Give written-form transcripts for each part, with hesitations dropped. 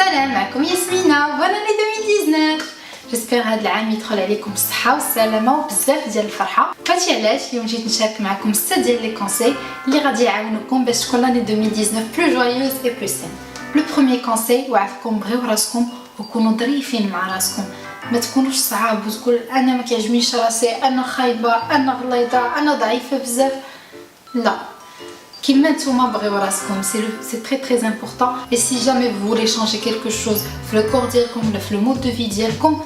السلام معكم ياسمينة بوناني 2019. جيسبر هذا العام يدخل عليكم بالصحة والسلامة وبزاف ديال الفرحة. هادشي علاش اليوم جيت نشارك معكم 6 ديال لي كونساي اللي غادي يعاونوكم باش تكون لاني 2019 بلو جويوز اي بلو سين. لو بروميي كونساي وعافكم بغيو راسكم وكونوا ظريفين مع راسكم، ما تكونوش صعاب وتقول انا ما كيعجبنيش راسي، انا خايبه، انا غليظه، انا ضعيفه بزاف. لا، كيما نتوما بغيو راسكم سي تري امبورطون. et si jamais vous voulez changer quelque chose في le corps ديالكم ولا في le mode de vie ديالكم،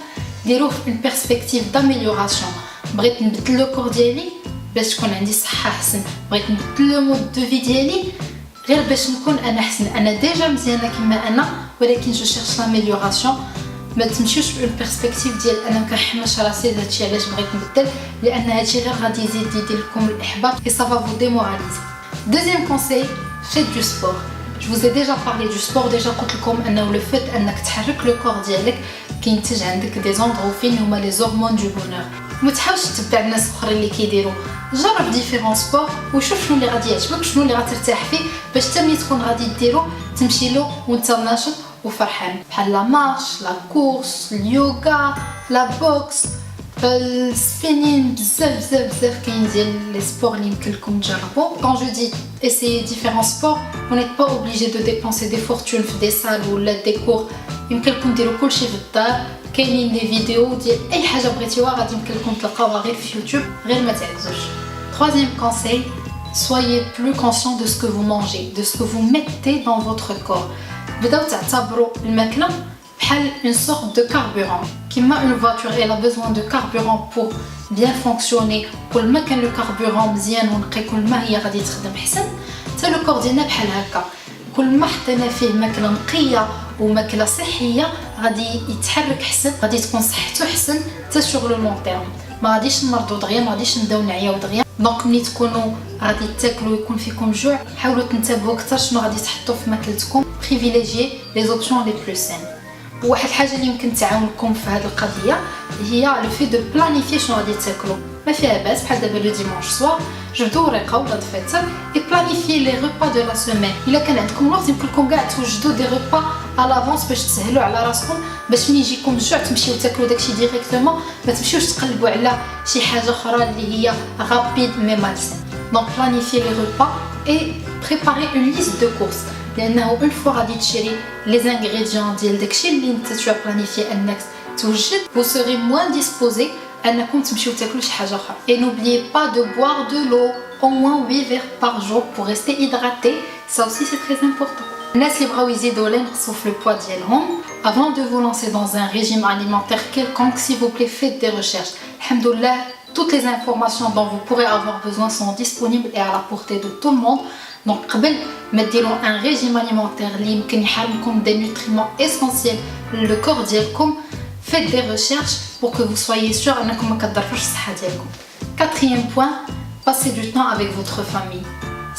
ديروه في une perspective d'amélioration. بغيت نبدل لو كور ديالي باش تكون عندي صحه احسن، بغيت نبدل لو مود دو في ديالي غير باش نكون انا احسن. انا ديجا مزيانه كما انا، ولكن جو شيرش لاميليوراسيون. ما تمشيوش بون بيرسبكتيف ديال انا كنحمش راسي هادشي علاش بغيت نبدل، لان هادشي غير غادي يزيد يدير لكم الاحباط et ça va vous démoraliser. Deuxième conseil, faites du sport. Je vous ai déjà parlé du sport. Déjà قلت لكم انه le fait انك تحرك لو كور ديالك كينتج عندك دي زوندروفين هما لي زورمون دو بونور. ما تحاولش تتبع الناس الاخرين اللي كيديروا، جرب ديفيرون سبور وشوف شنو اللي غادي يعجبك، شنو اللي غترتاح فيه، باش حتى ملي تكون غادي ديرو تمشي له وانت ناشط وفرحان. بحال لا مارش، لا كورس، اليوغا، لا بوكس، السبينين، بزاف كاين ديال لي سبور اللي يمكن لكم تجربوا. Quand je dis essayer différents sports, vous n'êtes pas obligé de dépenser des fortunes في des salles ولا des cours. يمكن لكم ديروا كلشي في الدار، كاينين لي فيديو ديال اي حاجه بغيتيوها غادي يمكن لكم تلقاوها غير في يوتيوب، غير ما تعجزوش. Troisième conseil, soyez plus conscient de ce que vous mangez, de ce que vous mettez dans votre corps. بداو تعتبروا الماكله بحال une sorte de carburant. كيما une voiture elle a besoin de carburant pour bien fonctionner. كل ما كان لو carburant مزيان ونقي كل ما هي غادي تخدم حسن. حتى لو كور ديالنا بحال هكا، كل ما حطينا فيه ماكله نقيه وماكله صحيه غادي يتحرك حسن، غادي تكون صحته حسن حتى sur le long terme. ما غاديش نمرضوا دغيا، ما غاديش نبداو نعياو دغيا. دونك ملي تكونوا غادي تاكلوا يكون فيكم جوع، حاولوا تنتبهوا اكثر شنو غادي تحطوا في ماكلتكم. privilégier les options les plus saines. وواحد الحاجه اللي يمكن تعاونكم في هذه القضيه هي لو في دو بلانيفي شنو غادي تاكلوا. ما فيها باس بحال دابا لو ديمونش سوار جبدوا ورقه ولا دفاتر اي بلانيفي لي ريبا دو لا سيمين. الا كان عندكم الوقت يمكن لكم كاع توجدوا دي ريبا على لافونس باش تسهلوا على راسكم، باش ملي يجيكم الجوع تمشيو تاكلوا داكشي ديريكتومون، ما تمشيوش تقلبوا على شي حاجه اخرى اللي هي رابيد مي مالسين. دونك بلانيفي لي ريبا اي بريباري اون ليست دو كورس، لانه اون فوا غادي تشري لي زانغريديون ديال داكشي اللي انت تو بلانيفي انك توجد، vous serez moins disposé انكم تمشيو تاكلوا شي حاجه اخرى. et n'oubliez pas de boire de l'eau au moins 8 verres par jour pour rester hydraté. ça aussi c'est très important. الناس اللي بغاو يزيدوا ولا ينقصوا في البوا ديالهم، avant de vous lancer dans un régime alimentaire quelconque, s'il vous plaît faites des recherches. alhamdoulilah, toutes les informations dont vous pourrez avoir besoin sont disponibles et à la portée de tout le monde. Donc قبل ما ديروا ان ريجيم alimentaire اللي يمكن يحرمكم des nutriments essentiels le corps ديالكم، faites des recherches pour que vous soyez sûr انكم ما كضرفوش الصحه ديالكم. Quatrième point, passez du temps avec votre famille.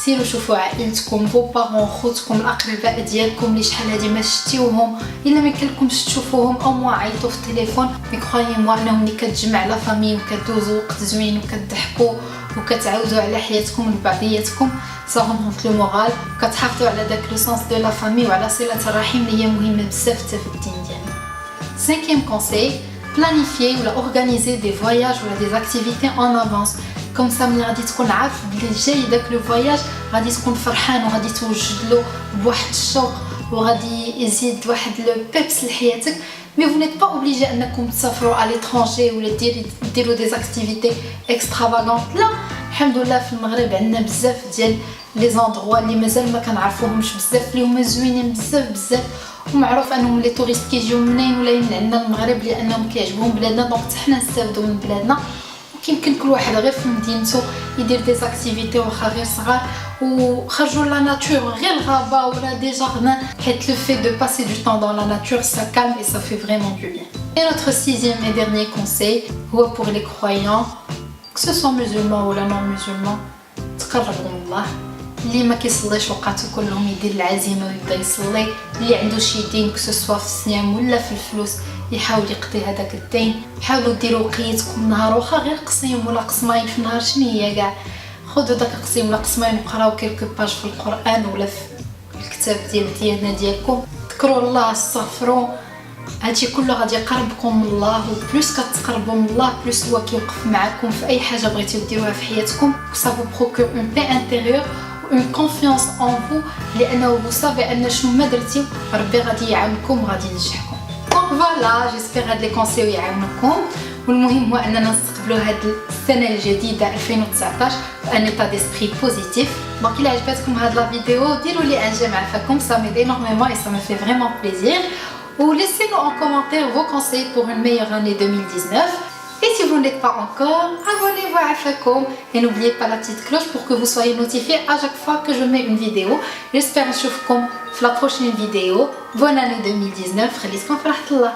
سيروا شوفوا عائلتكم، فو بارون، خوتكم، الاقرباء ديالكم اللي شحال هادي ما شفتيوهم، الا ما كلكمش تشوفوهم او موا عيطوا في التليفون. مي كرويي موا انه ملي كتجمع لا فامي وكدوزوا وقت زوين وكتضحكوا وكتعاودوا على حياتكم لبعضياتكم، ça remonte le moral، وكتحافظوا على داك لو سونس دو لا فامي وعلى صله الرحم اللي هي مهمه بزاف حتى في الدين ديالنا. Cinquième conseil, planifier ou organiser des voyages ou des activités en avance. Comme ça ملي غادي تكون عارف بلي جاي داك لو فواياج غادي تكون فرحان وغادي توجد له بواحد الشوق وغادي يزيد واحد لو بيبس لحياتك. Mais vous n'êtes pas obligé انكم تسافروا à l'étranger ولا ديروا des activités extravagantes. لا، الحمد لله في المغرب عندنا بزاف ديال لي زوندروا اللي مازال ما كنعرفوهمش بزاف، اللي هما زوينين بزاف ومعروف انهم لي توريست كيجيو منين ولا من عندنا المغرب لانهم كيعجبهم بلادنا. دونك حنا نستافدوا من بلادنا، وكيمكن كل واحد غير في مدينته يدير دي اكتيفيتي واخا غير صغار وخرجوا لا ناتور، غير الغابه ولا دي جاردان، حيت لو في دو باسي دو طون dans la nature ça calme et ça fait vraiment du bien. Et notre sixième et dernier conseil هو pour les croyants, que ce soit musulmans ou non musulmans، تقربوا من الله. اللي ما كيصليش وقاتو كلهم يدير العزيمه ويبدا يصلي، اللي عنده شي دين كسوا في الصيام ولا في الفلوس يحاول يقضي هذاك الدين. حاولوا ديروا قيتكم نهار واخا غير قسيم ولا قسمين في النهار، شنو هي كاع خذوا داك قسيم ولا قسمين وقراو كلكو باج في القران ولا في الكتاب ديال الديانه ديالكم، ذكروا الله، استغفروا، هادشي كله غادي يقربكم من الله، وبلوس كتقربوا من الله بلوس هو كيوقف معكم في اي حاجه بغيتو ديروها في حياتكم. ça vous procure une paix intérieure une confiance en vous لانه vous savez ان شنو ما درتيو ربي غادي يعاونكم وغادي ينجحكم. دونك فوالا جيسبيغ هاد لي كونسيو يعاونوكم، والمهم هو اننا نستقبلوا هاد السنه الجديده 2019 بان ايتا ديسبري بوزيتيف. دونك الا عجبتكم هاد لا فيديو ديروا لي ان جيم عفاكم، ça m'aide énormément et ça me fait vraiment plaisir. Ou laissez-nous en commentaire vos conseils pour une meilleure année 2019. Et si vous ne l'êtes pas encore, abonnez-vous à Fakom et n'oubliez pas la petite cloche pour que vous soyez notifiés à chaque fois que je mets une vidéo. J'espère نشوفكم في la prochaine vidéo. Bonne année 2019. خليكم في رحمة الله.